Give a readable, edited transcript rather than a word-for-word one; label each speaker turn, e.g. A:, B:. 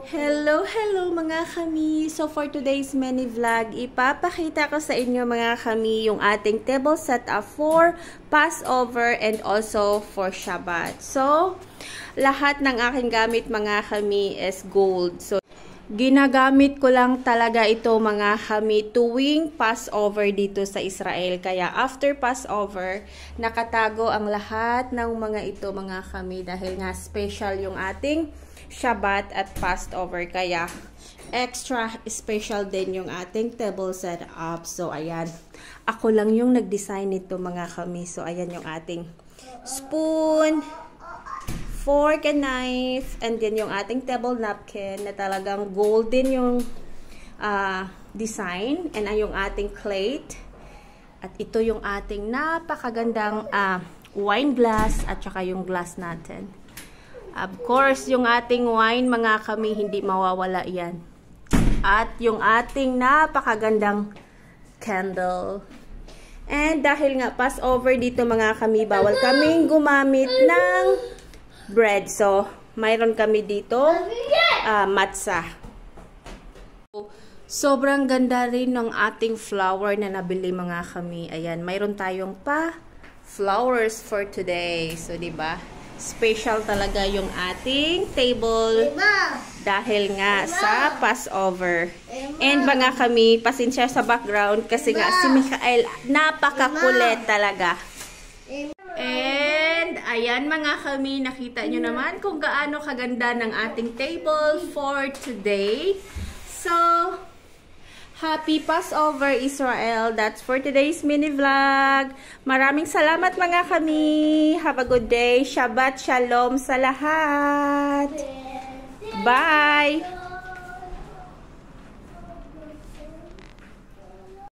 A: Hello mga kami! So for today's mini vlog, ipapakita ko sa inyo mga kami yung ating table setup for Passover and also for Shabbat. So, lahat ng aking gamit mga kami is gold. So, ginagamit ko lang talaga ito mga kami tuwing Passover dito sa Israel. Kaya after Passover, nakatago ang lahat ng mga ito mga kami dahil nga special yung ating Shabbat at Passover. Kaya extra special din yung ating table setup. So ayan, ako lang yung nag-design nito mga kami. So ayan yung ating spoon, fork and knife, and then yung ating table napkin na talagang golden yung design, and yung ating plate, at ito yung ating napakagandang wine glass at saka yung glass natin. Of course, yung ating wine mga kami, hindi mawawala yan. At yung ating napakagandang candle. And dahil nga Passover dito mga kami, bawal kaming gumamit ng bread. So, mayroon kami dito matzah. Sobrang ganda rin ng ating flower na nabili mga kami. Ayan, mayroon tayong pa flowers for today. So, diba? Special talaga yung ating table dahil nga sa Passover. And mga kami, pasensya sa background kasi nga si Mikael napakakulit talaga. And ayan mga kami, nakita nyo naman kung gaano kaganda ng ating table for today. So, happy Passover Israel. That's for today's mini vlog. Maraming salamat mga kami. Have a good day. Shabbat Shalom sa lahat. Bye!